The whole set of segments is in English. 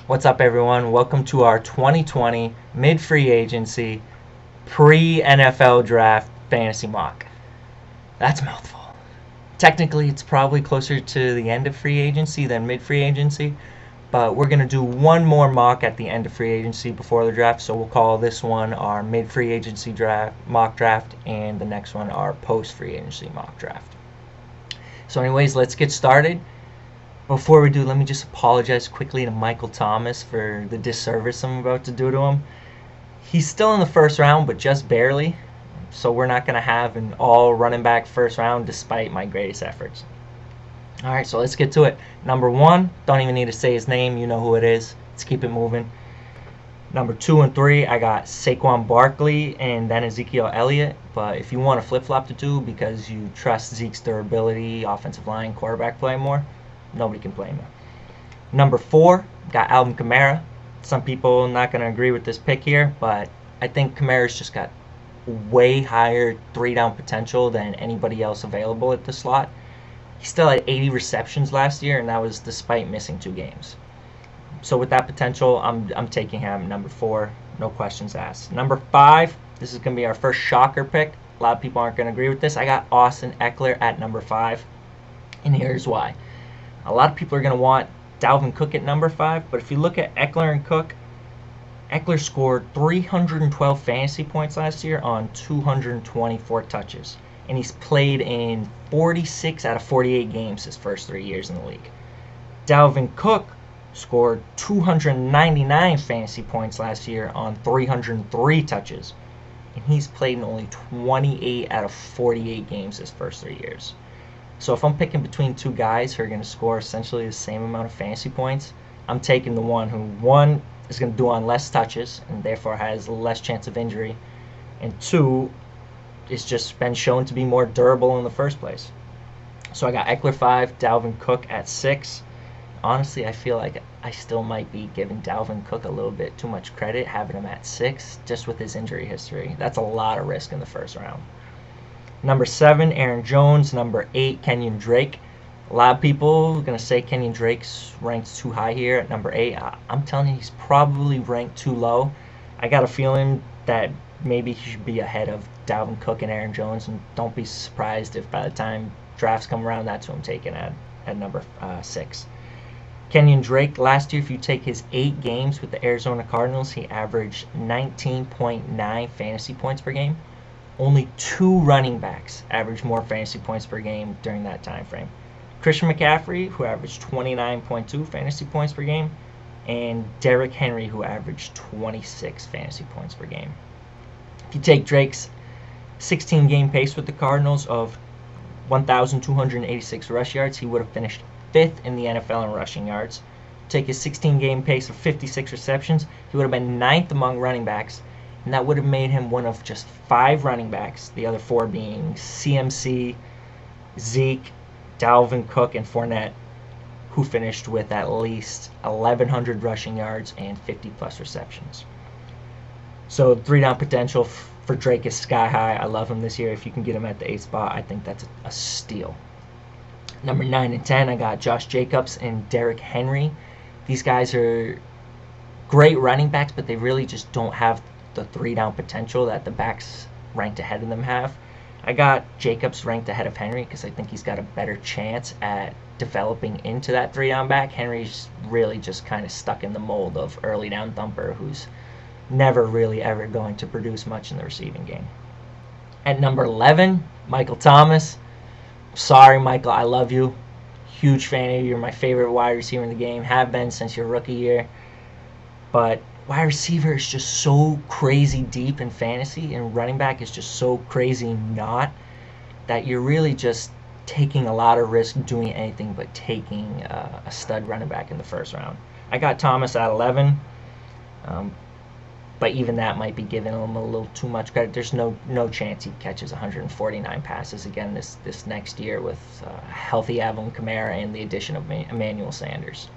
What's up, everyone? Welcome to our 2020 mid-free agency pre-NFL draft fantasy mock. That's a mouthful. Technically, it's probably closer to the end of free agency than mid-free agency, but we're going to do one more mock at the end of free agency before the draft, so we'll call this one our mid-free agency draft mock draft, and the next one our post-free agency mock draft. So anyways, let's get started. Before we do, let me just apologize quickly to Michael Thomas for the disservice I'm about to do to him. He's still in the first round, but just barely, so we're not going to have an all running back first round despite my greatest efforts. Alright, so let's get to it. Number 1, don't even need to say his name, you know who it is. Let's keep it moving. Number 2 and 3, I got Saquon Barkley and then Ezekiel Elliott, but if you want to flip-flop the two because you trust Zeke's durability, offensive line, quarterback play more, nobody can blame him. Number 4, got Alvin Kamara. Some people not going to agree with this pick here, but I think Kamara's just got way higher 3-down potential than anybody else available at the slot. He still had 80 receptions last year, and that was despite missing 2 games. So with that potential, I'm taking him number 4, no questions asked. Number 5, this is going to be our first shocker pick. A lot of people aren't going to agree with this. I got Austin Ekeler at number 5, and here's why. A lot of people are going to want Dalvin Cook at number 5, but if you look at Ekeler and Cook, Ekeler scored 312 fantasy points last year on 224 touches, and he's played in 46 out of 48 games his first 3 years in the league. Dalvin Cook scored 299 fantasy points last year on 303 touches, and he's played in only 28 out of 48 games his first 3 years. So if I'm picking between 2 guys who are going to score essentially the same amount of fantasy points, I'm taking the one who, 1, is going to do on less touches and therefore has less chance of injury, and 2, is just been shown to be more durable in the first place. So I got Ekeler 5, Dalvin Cook at 6. Honestly, I feel like I still might be giving Dalvin Cook a little bit too much credit having him at 6 just with his injury history. That's a lot of risk in the first round. Number 7, Aaron Jones. Number 8, Kenyan Drake. A lot of people are going to say Kenyan Drake's ranked too high here at number 8. I'm telling you, he's probably ranked too low. I got a feeling that maybe he should be ahead of Dalvin Cook and Aaron Jones, and don't be surprised if by the time drafts come around, that's who I'm taking at number 6. Kenyan Drake, last year, if you take his 8 games with the Arizona Cardinals, he averaged 19.9 fantasy points per game. Only 2 running backs averaged more fantasy points per game during that time frame. Christian McCaffrey, who averaged 29.2 fantasy points per game, and Derrick Henry, who averaged 26 fantasy points per game. If you take Drake's 16-game pace with the Cardinals of 1,286 rush yards, he would have finished 5th in the NFL in rushing yards. Take his 16-game pace of 56 receptions, he would have been 9th among running backs, and that would have made him one of just 5 running backs, the other 4 being CMC, Zeke, Dalvin Cook, and Fournette, who finished with at least 1,100 rushing yards and 50-plus receptions. So 3-down potential for Drake is sky high. I love him this year. If you can get him at the 8th spot, I think that's a steal. Number 9 and 10, I got Josh Jacobs and Derrick Henry. These guys are great running backs, but they really just don't have the 3-down potential that the backs ranked ahead of them have. I got Jacobs ranked ahead of Henry because I think he's got a better chance at developing into that 3-down back. Henry's really just kind of stuck in the mold of early down thumper who's never really ever going to produce much in the receiving game. At number 11, Michael Thomas. Sorry, Michael, I love you. Huge fan of you. You're my favorite wide receiver in the game. Have been since your rookie year. But wide receiver is just so crazy deep in fantasy, and running back is just so crazy not, that you're really just taking a lot of risk doing anything but taking a stud running back in the first round. I got Thomas at 11, but even that might be giving him a little too much credit. There's no chance he catches 149 passes again this next year with healthy Alvin Kamara and the addition of Emmanuel Sanders.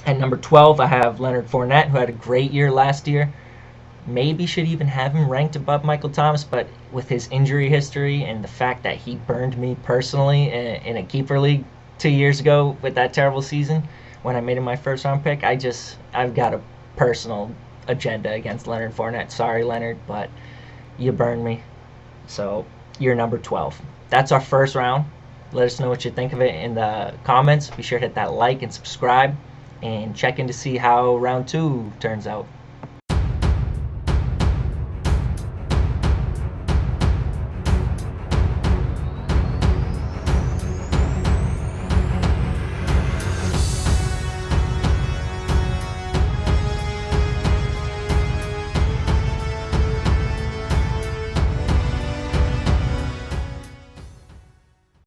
At number 12, I have Leonard Fournette, who had a great year last year. Maybe should even have him ranked above Michael Thomas, but with his injury history and the fact that he burned me personally in a keeper league 2 years ago with that terrible season, when I made him my first round pick. I've got a personal agenda against Leonard Fournette. Sorry, Leonard, but you burned me. So you're number 12. That's our first round. Let us know what you think of it in the comments. Be sure to hit that like and subscribe, and check in to see how round 2 turns out.